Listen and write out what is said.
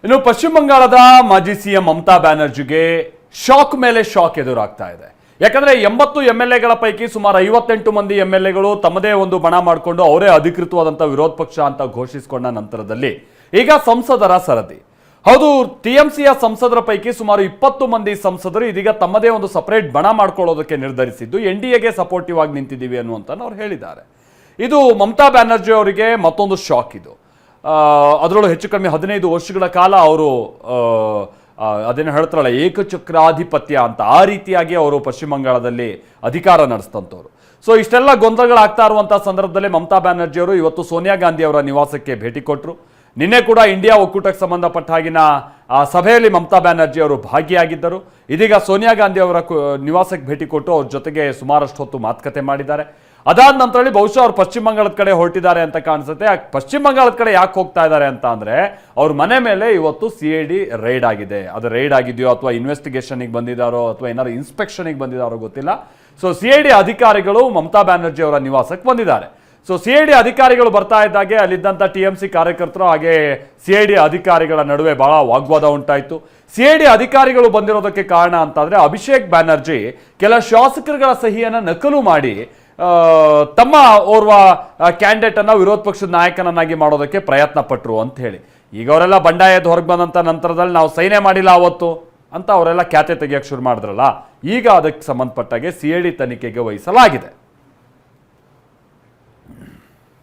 ಇನ್ನು ಪಶ್ಚಿಮ ಬಂಗಾಳದ ಮಾಜಿ ಸಿಎಂ ಮಮತಾ ಬ್ಯಾನರ್ಜಿಗೆ ಶಾಕ್ ಮೇಲೆ ಶಾಕ್ ಎದುರಾಗ್ತಾ ಇದೆ. ಯಾಕಂದ್ರೆ 80 MLAಗಳ ಪೈಕಿ ಸುಮಾರು 58 ಮಂದಿ MLAಗಳು ತಮ್ಮದೇ ಒಂದು ಬಣ ಮಾಡಿಕೊಂಡು ಅವರೇ ಅಧಿಕೃತವಾದಂಥ ವಿರೋಧ ಪಕ್ಷ ಅಂತ ಘೋಷಿಸಿಕೊಂಡ ನಂತರದಲ್ಲಿ ಈಗ ಸಂಸದರ ಸರದಿ. ಹೌದು, TMCಯ ಸಂಸದರ ಪೈಕಿ ಸುಮಾರು 20 ಮಂದಿ ಸಂಸದರು ಇದೀಗ ತಮ್ಮದೇ ಒಂದು ಸಪರೇಟ್ ಬಣ ಮಾಡ್ಕೊಳ್ಳೋದಕ್ಕೆ ನಿರ್ಧರಿಸಿದ್ದು NDAಗೆ ಸಪೋರ್ಟಿವ್ ಆಗಿ ನಿಂತಿದ್ದೀವಿ ಅನ್ನುವಂತ ಅವ್ರು ಹೇಳಿದ್ದಾರೆ. ಇದು ಮಮತಾ ಬ್ಯಾನರ್ಜಿ ಅವರಿಗೆ ಮತ್ತೊಂದು ಶಾಕ್. ಇದು ಅದರಲ್ಲೂ ಹೆಚ್ಚು ಕಡಿಮೆ 15 ವರ್ಷಗಳ ಕಾಲ ಅವರು ಅದೇನು ಹೇಳ್ತಾರಲ್ಲ ಏಕಚಕ್ರಾಧಿಪತ್ಯ ಅಂತ, ಆ ರೀತಿಯಾಗಿ ಅವರು ಪಶ್ಚಿಮ ಬಂಗಾಳದಲ್ಲಿ ಅಧಿಕಾರ ನಡೆಸಿದಂಥವ್ರು. ಸೊ ಇಷ್ಟೆಲ್ಲ ಗೊಂದಲಗಳಾಗ್ತಾ ಇರುವಂಥ ಸಂದರ್ಭದಲ್ಲಿ ಮಮತಾ ಬ್ಯಾನರ್ಜಿ ಅವರು ಇವತ್ತು ಸೋನಿಯಾ ಗಾಂಧಿ ಅವರ ನಿವಾಸಕ್ಕೆ ಭೇಟಿ ಕೊಟ್ಟರು. ನಿನ್ನೆ ಕೂಡ ಇಂಡಿಯಾ ಒಕ್ಕೂಟಕ್ಕೆ ಸಂಬಂಧಪಟ್ಟ ಹಾಗಿನ ಆ ಸಭೆಯಲ್ಲಿ ಮಮತಾ ಬ್ಯಾನರ್ಜಿ ಅವರು ಭಾಗಿಯಾಗಿದ್ದರು. ಇದೀಗ ಸೋನಿಯಾ ಗಾಂಧಿ ಅವರ ನಿವಾಸಕ್ಕೆ ಭೇಟಿ ಕೊಟ್ಟು ಅವ್ರ ಜೊತೆಗೆ ಸುಮಾರಷ್ಟು ಹೊತ್ತು ಮಾತುಕತೆ ಮಾಡಿದ್ದಾರೆ. ಅದಾದ ನಂತರದಲ್ಲಿ ಬಹುಶಃ ಅವ್ರು ಪಶ್ಚಿಮ ಬಂಗಾಳದ ಕಡೆ ಹೊರಟಿದ್ದಾರೆ ಅಂತ ಕಾಣಿಸುತ್ತೆ. ಪಶ್ಚಿಮ ಬಂಗಾಳದ ಕಡೆ ಯಾಕೆ ಹೋಗ್ತಾ ಇದ್ದಾರೆ ಅಂತ ಅಂದ್ರೆ, ಅವ್ರ ಮನೆ ಮೇಲೆ ಇವತ್ತು CID ರೈಡ್ ಆಗಿದೆ. ಅದು ರೈಡ್ ಆಗಿದೆಯೋ ಅಥವಾ ಇನ್ವೆಸ್ಟಿಗೇಷನ್ಗೆ ಬಂದಿದ್ದಾರೋ ಅಥವಾ ಏನಾದ್ರು ಇನ್ಸ್ಪೆಕ್ಷನ್ಗೆ ಬಂದಿದ್ದಾರೋ ಗೊತ್ತಿಲ್ಲ. ಸೊ CID ಅಧಿಕಾರಿಗಳು ಮಮತಾ ಬ್ಯಾನರ್ಜಿ ಅವರ ನಿವಾಸಕ್ಕೆ ಬಂದಿದ್ದಾರೆ. ಸೊ CID ಅಧಿಕಾರಿಗಳು ಬರ್ತಾ ಇದ್ದಾಗೆ ಅಲ್ಲಿದ್ದಂಥ TMC ಕಾರ್ಯಕರ್ತರು ಹಾಗೆ CID ಅಧಿಕಾರಿಗಳ ನಡುವೆ ಬಹಳ ವಾಗ್ವಾದ ಉಂಟಾಯಿತು. CID ಅಧಿಕಾರಿಗಳು ಬಂದಿರೋದಕ್ಕೆ ಕಾರಣ ಅಂತಂದ್ರೆ, ಅಭಿಷೇಕ್ ಬ್ಯಾನರ್ಜಿ ಕೆಲ ಶಾಸಕರುಗಳ ಸಹಿಯನ್ನು ನಕಲು ಮಾಡಿ ತಮ್ಮ ಓರ್ವ ಕ್ಯಾಂಡಿಡೇಟ್ ಅನ್ನ ವಿರೋಧ ಪಕ್ಷದ ನಾಯಕನನ್ನಾಗಿ ಮಾಡೋದಕ್ಕೆ ಪ್ರಯತ್ನ ಪಟ್ಟರು ಅಂತ ಹೇಳಿ ಈಗ ಅವರೆಲ್ಲ ಬಂಡಾಯದ ಹೊರಗೆ ಬಂದಂತ ನಂತರದಲ್ಲಿ ನಾವು ಸೈನ್ಯ ಮಾಡಿಲ್ಲ ಅವತ್ತು ಅಂತ ಅವರೆಲ್ಲ ಖ್ಯಾತೆ ತೆಗೆಯಕ್ಕೆ ಶುರು ಮಾಡಿದ್ರಲ್ಲ, ಈಗ ಅದಕ್ಕೆ ಸಂಬಂಧಪಟ್ಟಾಗೆ CID ತನಿಖೆಗೆ ವಹಿಸಲಾಗಿದೆ.